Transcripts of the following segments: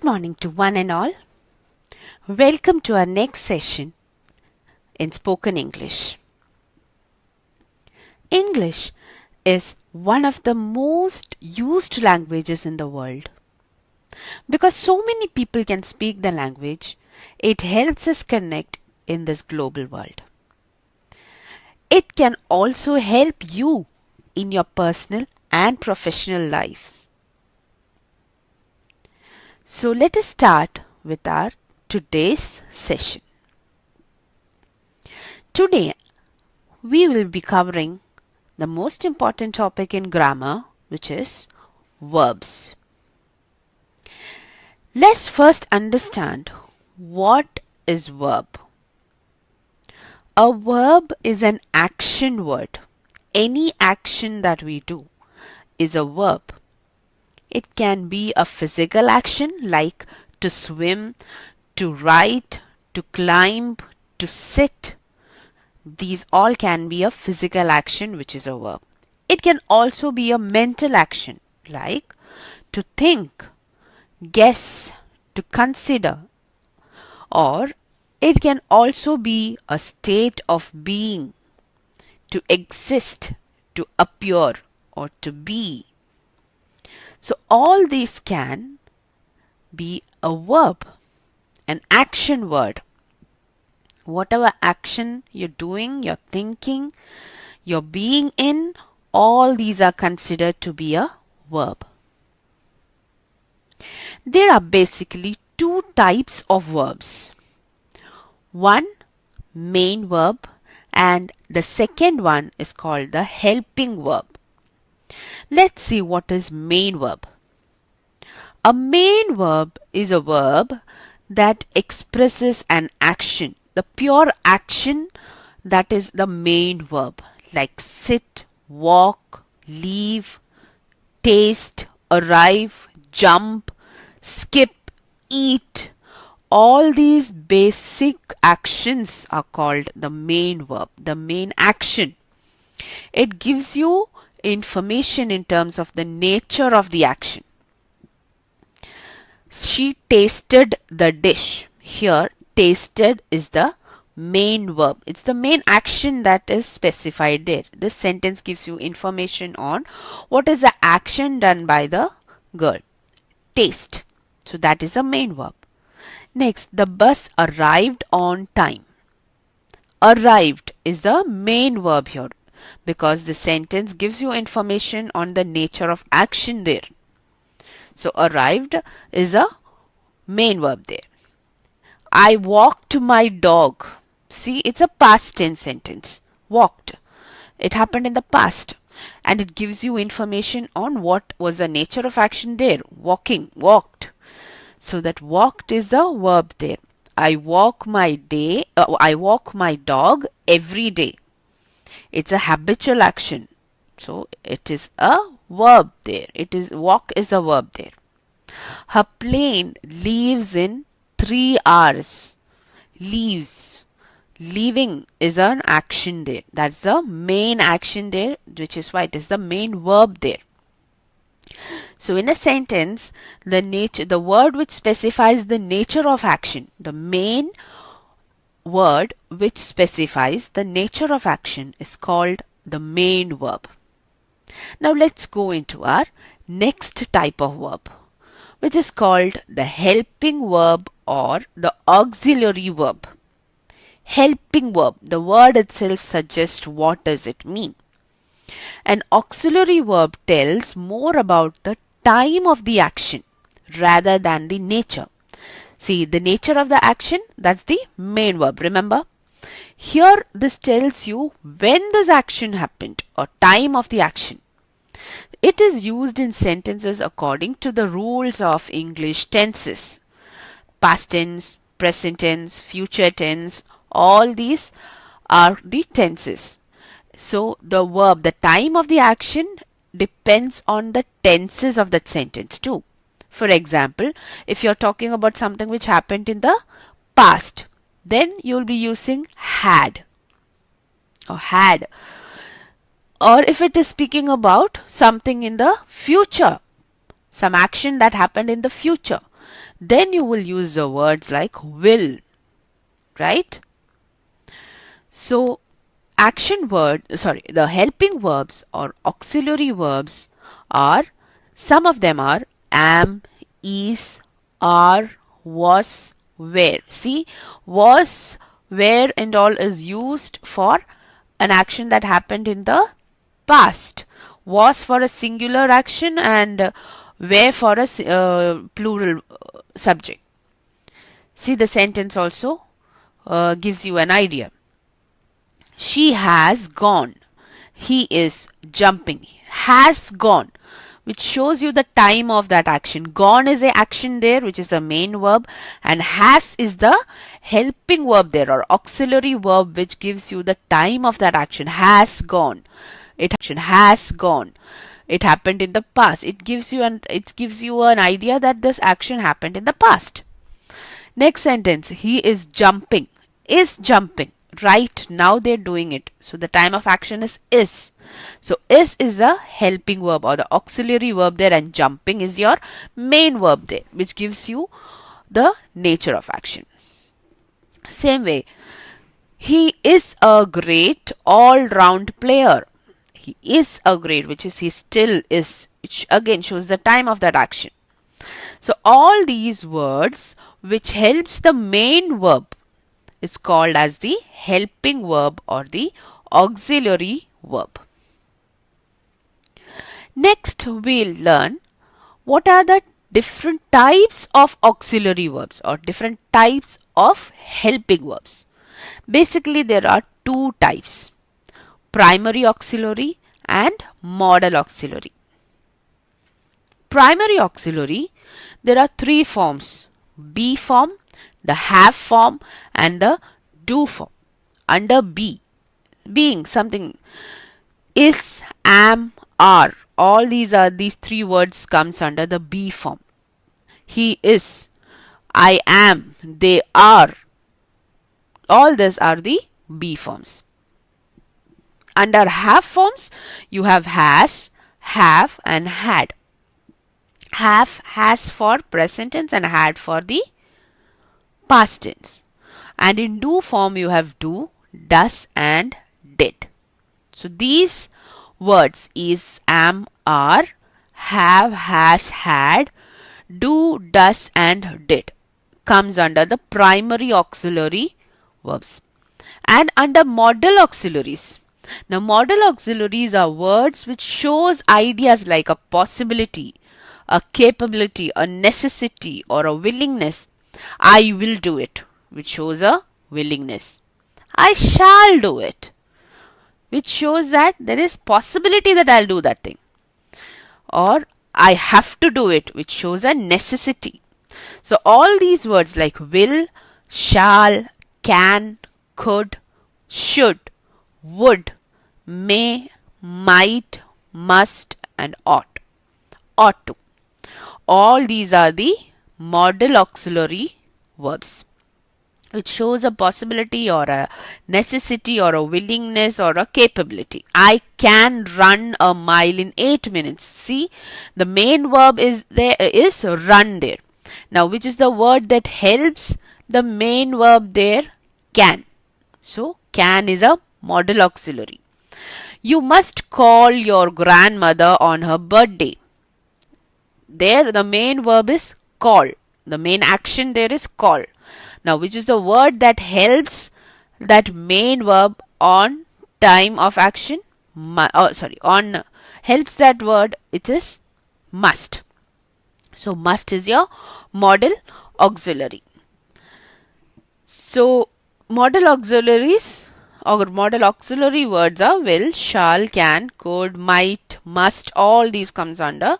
morning to one and all. Welcome to our next session in spoken English. English is one of the most used languages in the world. Because so many people can speak the language, it helps us connect in this global world. It can also help you in your personal and professional lives. So let us start with our today's session. Today we will be covering the most important topic in grammar, which is verbs. Let's first understand what is verb. A verb is an action word. Any action that we do is a verb. It can be a physical action like to swim, to write, to climb, to sit. These all can be a physical action which is a verb. It can also be a mental action like to think, guess, to consider, or it can also be a state of being, to exist, to appear, or to be. So all these can be a verb, an action word. Whatever action you're doing, you're thinking, you're being in, all these are considered to be a verb. There are basically two types of verbs. One, main verb, and the second one is called the helping verb. Let's see what is main verb. A main verb is a verb that expresses an action. The pure action, that is the main verb, like sit, walk, leave, taste, arrive, jump, skip, eat. All these basic actions are called the main verb, the main action. It gives you information in terms of the nature of the action. She tasted the dish. Here, tasted is the main verb. It's the main action that is specified there. This sentence gives you information on what is the action done by the girl. Taste. So that is the main verb. Next, the bus arrived on time. Arrived is the main verb here because the sentence gives you information on the nature of action there. So arrived is a main verb there. I walked my dog. See, it's a past tense sentence. Walked. It happened in the past. And it gives you information on what was the nature of action there. Walking, walked. So that walked is the verb there. I walk my dog every day. It's a habitual action. So it is a verb there. Walk is a verb there. Her plane leaves in 3 hours. Leaves. Leaving is an action there. That's the main action there, which is why it is the main verb there. So in a sentence, the word which specifies the nature of action, the main word which specifies the nature of action is called the main verb. Now let's go into our next type of verb, which is called the helping verb or the auxiliary verb. Helping verb, the word itself suggests what does it mean. An auxiliary verb tells more about the time of the action rather than the nature. See, the nature of the action, that's the main verb, remember? Here, this tells you when this action happened or time of the action. It is used in sentences according to the rules of English tenses. Past tense, present tense, future tense, all these are the tenses. So the verb, the time of the action depends on the tenses of that sentence too. For example, if you're talking about something which happened in the past, then you'll be using had or had. Or if it is speaking about something in the future, some action that happened in the future, then you will use the words like will, right? So the helping verbs or auxiliary verbs are, some of them are am, is, are, was, were. See, was, were and all is used for an action that happened in the past. Was for a singular action and were for a plural subject. See, the sentence also gives you an idea. She has gone. He is jumping. Has gone, which shows you the time of that action. Gone is a action there, which is the main verb, and has is the helping verb there, or auxiliary verb, which gives you the time of that action. Has gone. Action has gone. It happened in the past. It gives you an idea that this action happened in the past. Next sentence, he is jumping. Is jumping. Right now they're doing it. So the time of action is. So is the helping verb or the auxiliary verb there, and jumping is your main verb there, which gives you the nature of action. Same way, he is a great all-round player. He is a great, which is he still is, which again shows the time of that action. So all these words which helps the main verb is called as the helping verb or the auxiliary verb. Next, we'll learn what are the different types of auxiliary verbs or different types of helping verbs. Basically, there are two types: primary auxiliary and modal auxiliary. Primary auxiliary, there are three forms: be form, the have form, and the do form. Under be, being something, is, am, are, all these three words comes under the be form. He is, I am, they are, all these are the be forms. Under have forms, you have has, have, and had. Have, has for present tense, and had for the past tense. And in do form, you have do, does, and did. So these words is, am, are, have, has, had, do, does, and did comes under the primary auxiliary verbs. And under modal auxiliaries. Now modal auxiliaries are words which shows ideas like a possibility, a capability, a necessity, or a willingness. I will do it, which shows a willingness. I shall do it, which shows that there is possibility that I'll do that thing. Or I have to do it, which shows a necessity. So all these words like will, shall, can, could, should, would, may, might, must, and ought. Ought to. All these are the modal auxiliary verbs, which shows a possibility or a necessity or a willingness or a capability. I can run a mile in 8 minutes. See, the main verb is run there. Now, which is the word that helps the main verb there? Can. So, can is a modal auxiliary. You must call your grandmother on her birthday. There, the main verb is call. The main action there is call. Now, which is the word that helps that main verb on time of action? Helps that word, it is must. So, must is your modal auxiliary. So, modal auxiliaries or modal auxiliary words are will, shall, can, could, might, must. All these comes under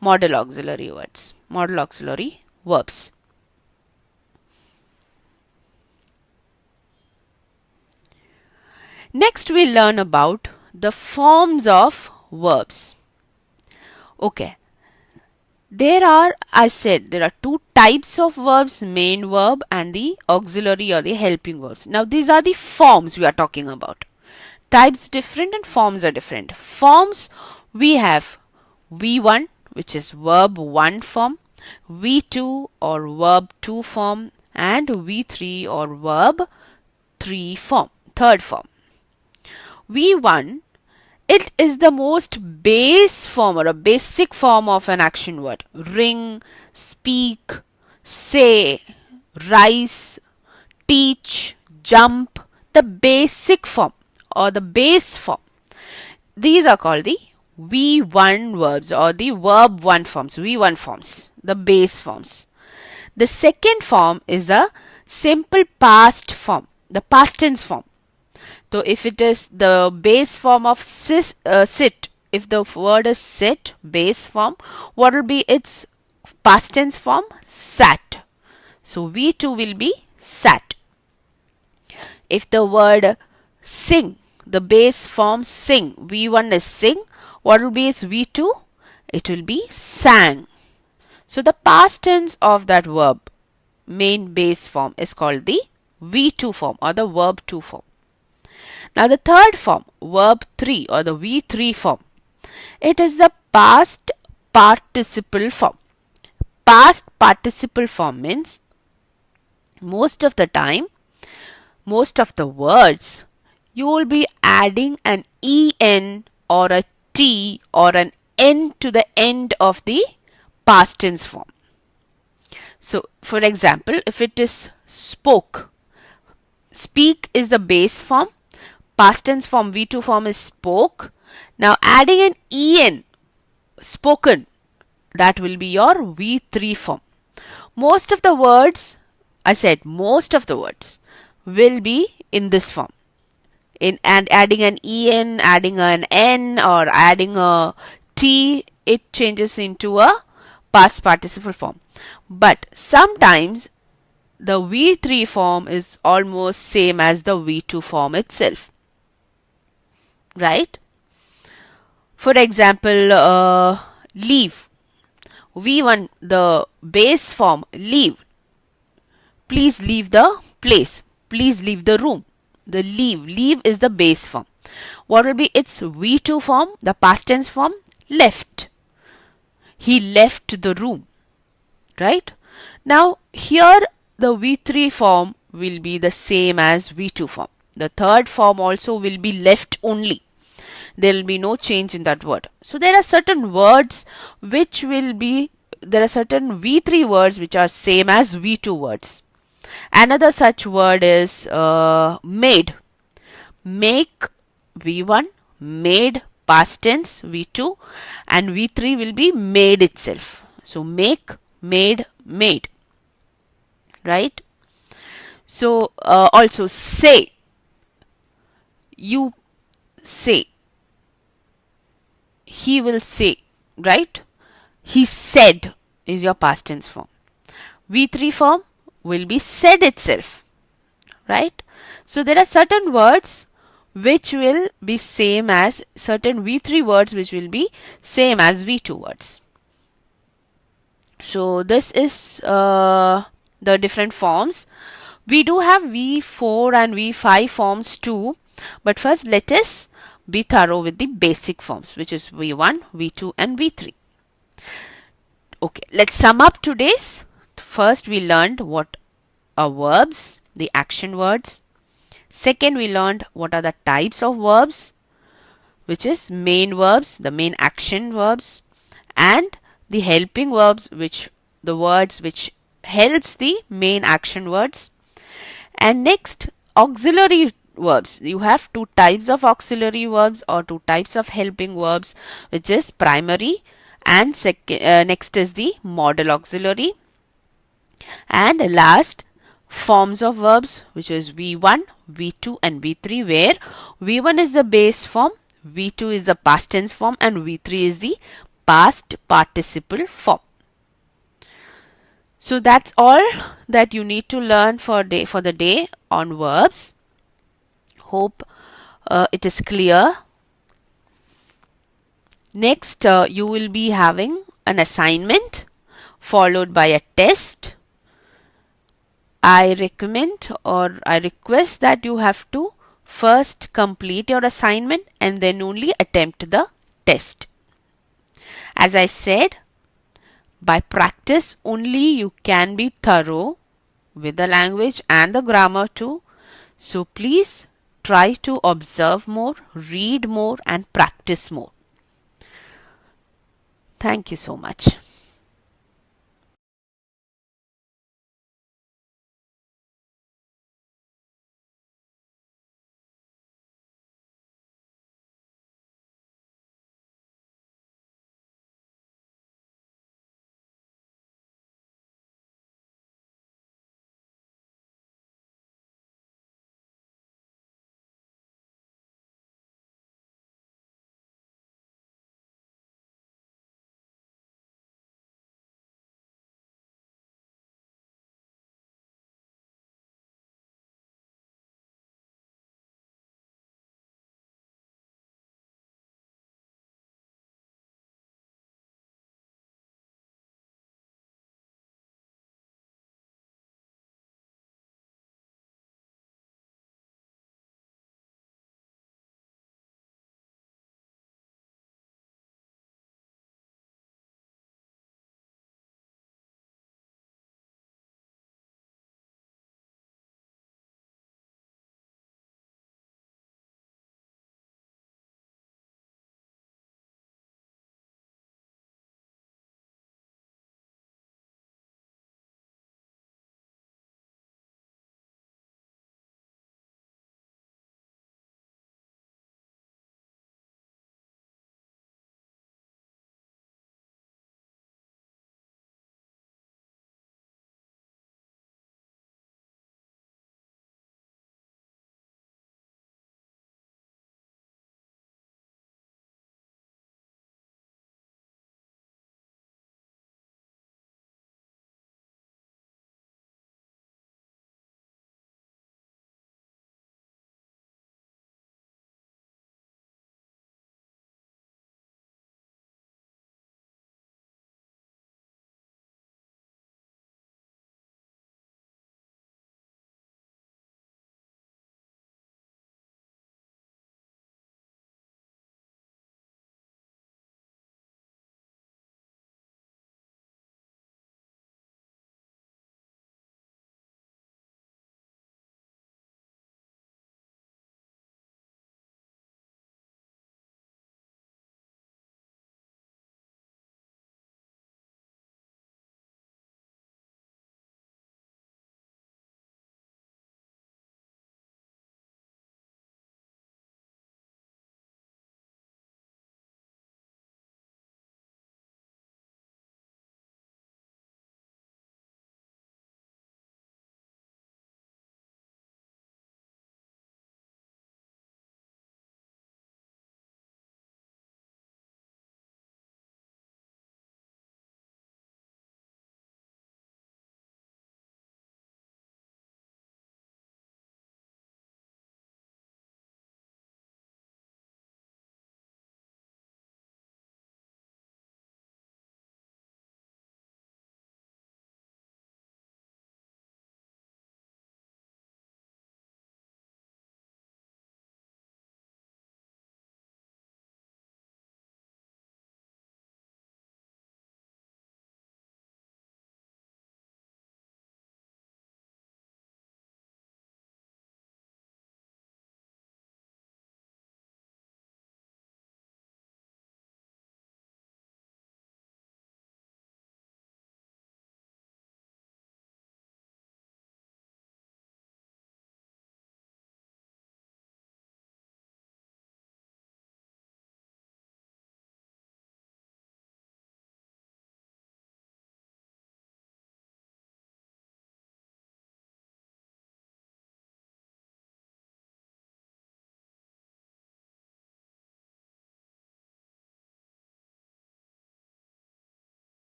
modal auxiliary words, modal auxiliary verbs. Next, we learn about the forms of verbs. Okay. There are two types of verbs, main verb and the auxiliary or the helping verbs. Now, these are the forms we are talking about. Types different and forms are different. Forms, we have V1, which is verb 1 form, V2 or verb 2 form and V3 or verb 3 form, third form. V1, it is the most base form or a basic form of an action word. Ring, speak, say, rise, teach, jump, the basic form or the base form. These are called the V1 verbs or the verb 1 forms, V1 forms, the base forms. The second form is a simple past form, the past tense form. So if it is the base form of sit, if the word is sit, base form, what will be its past tense form? Sat. So V2 will be sat. If the word sing, the base form sing, V1 is sing, what will be its V2? It will be sang. So the past tense of that verb, main base form, is called the V2 form or the verb 2 form. Now the third form, verb 3 or the V3 form, it is the past participle form. Past participle form means most of the time, most of the words, you will be adding an en or a t or an n to the end of the past tense form. So, for example, if it is spoke, speak is the base form, past tense form V2 form is spoke. Now, adding an en, spoken, that will be your V3 form. Most of the words, I said most of the words will be in this form. And adding an en, adding an n or adding a t, it changes into a past participle form. But sometimes the V3 form is almost same as the V2 form itself. Right? For example, leave. V1, the base form, leave. Please leave the place. Please leave the room. The leave is the base form. What will be its V2 form? The past tense form, left. He left the room. Right? Now, here the V3 form will be the same as V2 form. The third form also will be left only. There will be no change in that word. So there are certain words which will be, there are certain V3 words which are same as V2 words. Another such word is made. Make V1, made past tense V2, and V3 will be made itself. So make, made, made. Right? So also say. You say. He will say. Right? He said is your past tense form. V3 form will be said itself. Right? So there are certain words which will be same as certain V3 words which will be same as V2 words. So this is the different forms. We do have V4 and V5 forms too, but first let us be thorough with the basic forms, which is V1, V2 and V3. Okay, let's sum up today's. First we learned what are verbs, the action words. Second, we learned what are the types of verbs, which is main verbs, the main action verbs, and the helping verbs, which the words which helps the main action words. And next, auxiliary verbs. You have two types of auxiliary verbs or two types of helping verbs, which is primary and next is the modal auxiliary. And last, forms of verbs, which is V1, V2 and V3, where V1 is the base form, V2 is the past tense form and V3 is the past participle form. So that's all that you need to learn for the day on verbs. Hope it is clear. Next, you will be having an assignment followed by a test. I recommend or I request that you have to first complete your assignment and then only attempt the test. As I said, By practice only you can be thorough with the language and the grammar too. So please try to observe more, read more and practice more. Thank you so much.